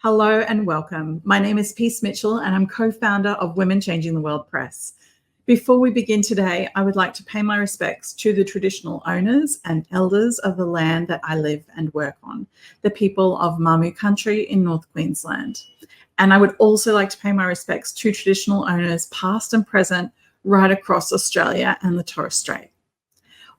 Hello and welcome. My name is Peace Mitchell and I'm co-founder of Women Changing the World Press. Before we begin today, I would like to pay my respects to the traditional owners and elders of the land that I live and work on, the people of Mamu country in North Queensland. And I would also like to pay my respects to traditional owners past and present right across Australia and the Torres Strait.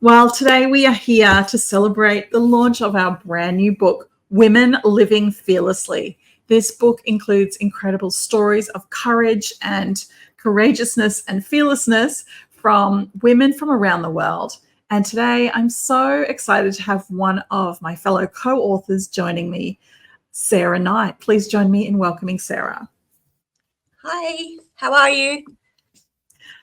Well, today we are here to celebrate the launch of our brand new book, Women Living Fearlessly. This book includes incredible stories of courage and courageousness and fearlessness from women from around the world. And today I'm so excited to have one of my fellow co-authors joining me, Sara Knight. Please join me in welcoming Sara. Hi, how are you?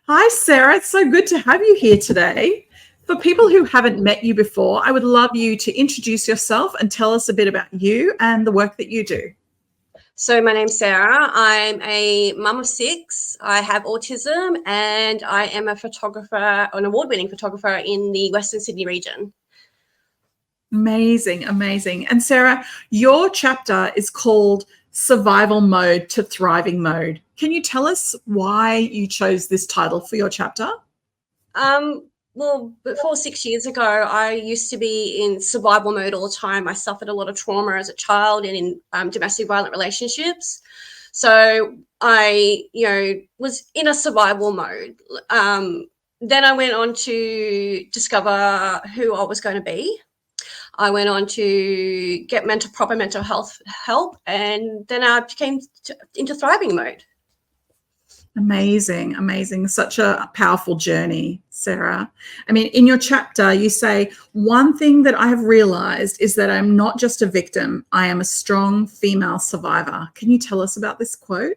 Hi, Sara. It's so good to have you here today. For people who haven't met you before, I would love you to introduce yourself and tell us a bit about you and the work that you do. So my name's Sara. I'm a mum of 6. I have autism and I am a photographer, an award-winning photographer in the Western Sydney region. Amazing, amazing. And Sara, your chapter is called Survival Mode to Thriving Mode. Can you tell us why you chose this title for your chapter? Well, before 6 years ago, I used to be in survival mode all the time. I suffered a lot of trauma as a child and in domestic violent relationships. So I, was in a survival mode. Then I went on to discover who I was going to be. I went on to get proper mental health help, and then I came into thriving mode. Amazing, amazing. Such a powerful journey, Sara. I mean, in your chapter, you say, one thing that I have realized is that I'm not just a victim, I am a strong female survivor. Can you tell us about this quote?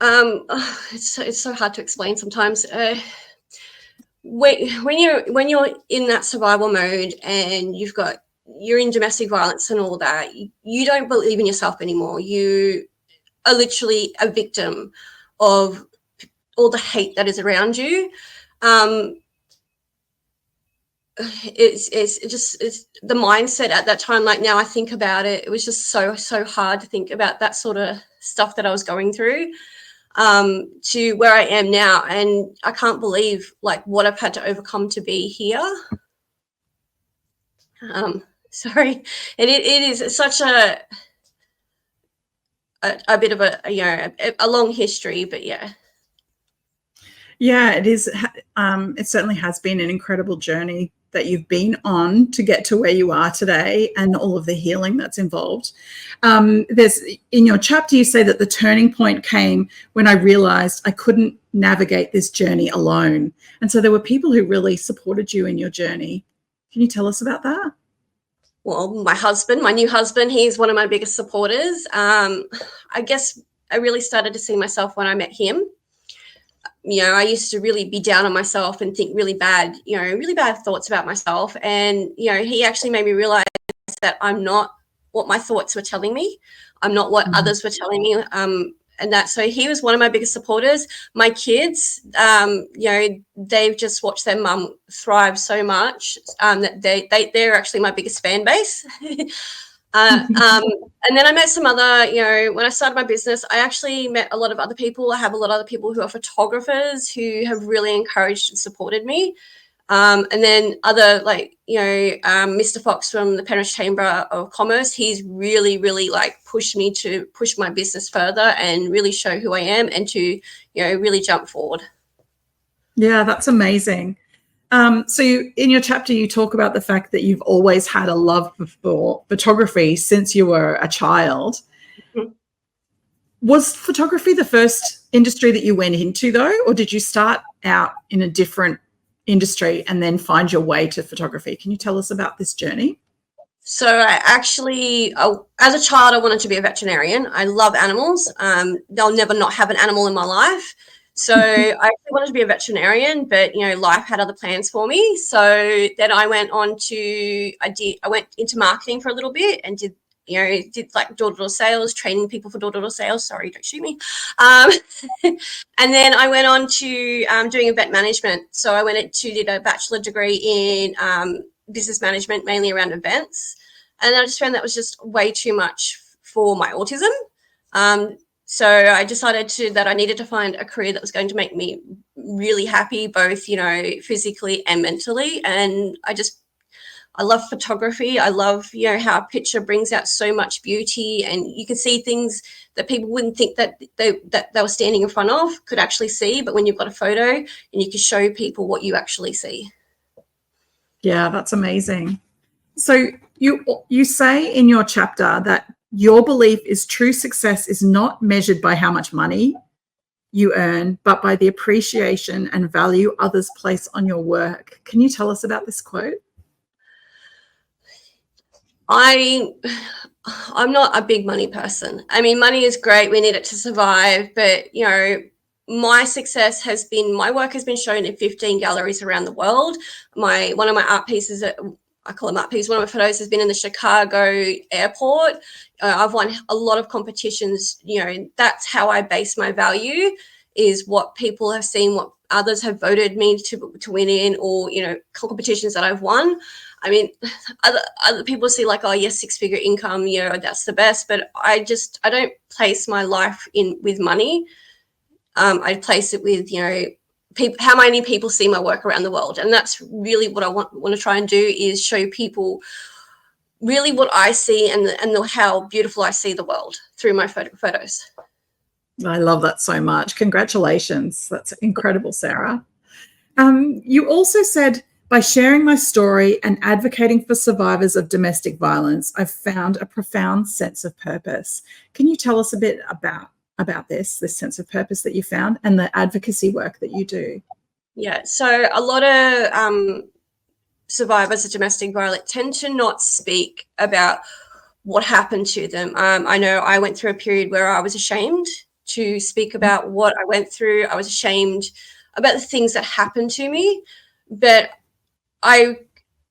It's so hard to explain sometimes. When you're in that survival mode and you're in domestic violence and all that, you don't believe in yourself anymore. You are literally a victim of all the hate that is around you. It's the mindset at that time. Like now I think about it, it was just so hard to think about that sort of stuff that I was going through, to where I am now. And I can't believe like what I've had to overcome to be here. Sorry. And it is such a bit of a long history, but yeah. Yeah, it is. It certainly has been an incredible journey that you've been on to get to where you are today and all of the healing that's involved. There's in your chapter, you say that the turning point came when I realized I couldn't navigate this journey alone. And so there were people who really supported you in your journey. Can you tell us about that? Well, my new husband, he's one of my biggest supporters. I guess I really started to see myself when I met him. I used to really be down on myself and think really bad thoughts about myself. And, he actually made me realize that I'm not what my thoughts were telling me. I'm not what others were telling me. So he was one of my biggest supporters. My kids, they've just watched their mum thrive so much that they're actually my biggest fan base. And then I met some other, when I started my business, I actually met a lot of other people. I have a lot of other people who are photographers who have really encouraged and supported me. And then other Mr. Fox from the Penrith Chamber of Commerce, he's really, really pushed me to push my business further and really show who I am and to, really jump forward. Yeah, that's amazing. So in your chapter, you talk about the fact that you've always had a love for photography since you were a child. Mm-hmm. Was photography the first industry that you went into, though, or did you start out in a different industry and then find your way to photography? Can you tell us about this journey? So I actually, as a child, I wanted to be a veterinarian. I love animals. They'll never not have an animal in my life. So I actually wanted to be a veterinarian, but, life had other plans for me. So then I went into marketing for a little bit and did door-to-door sales, training people for door-to-door sales. Sorry, don't shoot me. And then I went on to doing event management. So I did a bachelor degree in business management, mainly around events. And I just found that was just way too much for my autism. So I decided that I needed to find a career that was going to make me really happy, both, physically and mentally. And I love photography. I love, how a picture brings out so much beauty, and you can see things that people wouldn't think that they were standing in front of could actually see. But when you've got a photo and you can show people what you actually see. Yeah, that's amazing. So you say in your chapter that your belief is true success is not measured by how much money you earn, but by the appreciation and value others place on your work. Can you tell us about this quote? I'm not a big money person. I mean, money is great. We need it to survive. But, my success has been, my work has been shown in 15 galleries around the world. One of my art pieces, I call them art pieces, one of my photos has been in the Chicago airport. I've won a lot of competitions. That's how I base my value, is what people have seen, what others have voted me to win in, or, competitions that I've won. I mean, other people see like, oh yes, 6-figure income, that's the best. But I don't place my life with money. I place it with, how many people see my work around the world. And that's really what I want to try and do, is show people really what I see and how beautiful I see the world through my photos. I love that so much. Congratulations. That's incredible, Sara. You also said, by sharing my story and advocating for survivors of domestic violence, I've found a profound sense of purpose. Can you tell us a bit about this sense of purpose that you found and the advocacy work that you do? Yeah, so a lot of survivors of domestic violence tend to not speak about what happened to them. I know I went through a period where I was ashamed to speak about what I went through. I was ashamed about the things that happened to me. But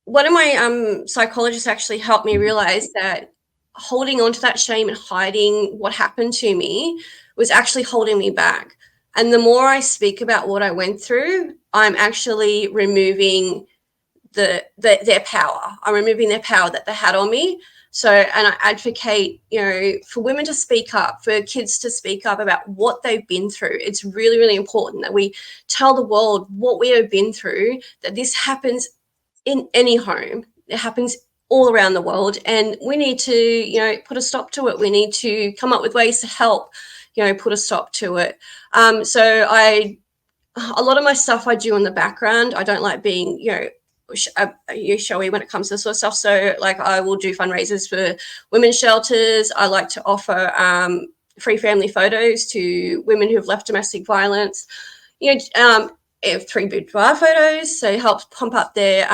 one of my psychologists actually helped me realize that holding on to that shame and hiding what happened to me was actually holding me back. And the more I speak about what I went through, I'm actually removing their power. I'm removing their power that they had on me. So, and I advocate, for women to speak up, for kids to speak up about what they've been through. It's really, really important that we tell the world what we have been through, that this happens in any home. It happens all around the world, and we need to, put a stop to it. We need to come up with ways to help, put a stop to it. So a lot of my stuff I do in the background. I don't like being, showy when it comes to this sort of stuff. So like, I will do fundraisers for women's shelters. I like to offer free family photos to women who have left domestic violence. I have 3 boudoir photos, so it helps pump up their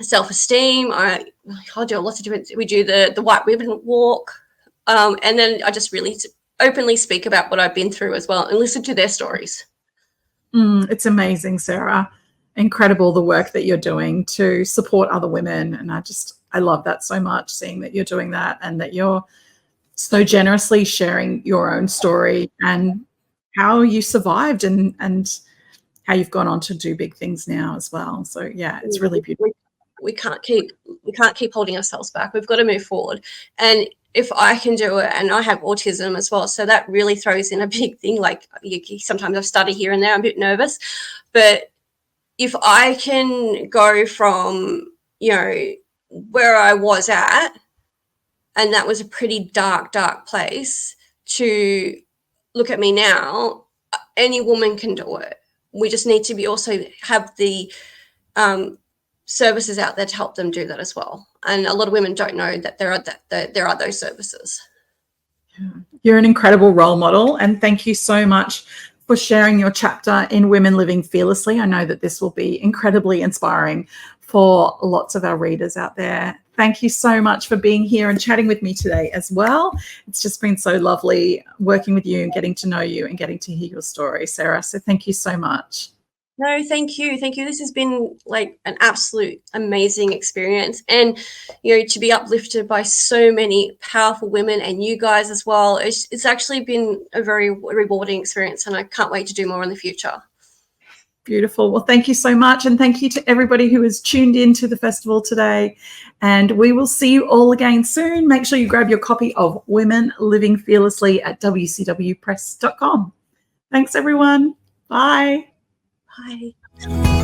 self-esteem. I'll do lots of different. We do the white ribbon walk, and then I just really openly speak about what I've been through as well, and listen to their stories. It's amazing, Sara. Incredible the work that you're doing to support other women, and I love that so much, seeing that you're doing that and that you're so generously sharing your own story and how you survived and how you've gone on to do big things now as well. So yeah, it's really beautiful. We can't keep holding ourselves back. We've got to move forward. And if I can do it, and I have autism as well, so that really throws in a big thing. Like, sometimes I stutter here and there, I'm a bit nervous, but if I can go from, where I was at, and that was a pretty dark place, to look at me now, any woman can do it. We just need to also have the services out there to help them do that as well. And a lot of women don't know that there are those services. You're an incredible role model, and thank you so much for sharing your chapter in Women Living Fearlessly. I know that this will be incredibly inspiring for lots of our readers out there. Thank you so much for being here and chatting with me today as well. It's just been so lovely working with you and getting to know you and getting to hear your story, Sara. So thank you so much. No, thank you. Thank you. This has been like an absolute amazing experience. And, to be uplifted by so many powerful women and you guys as well, it's actually been a very rewarding experience, and I can't wait to do more in the future. Beautiful. Well, thank you so much. And thank you to everybody who has tuned in to the festival today. And we will see you all again soon. Make sure you grab your copy of Women Living Fearlessly at wcwpress.com. Thanks, everyone. Bye. Bye.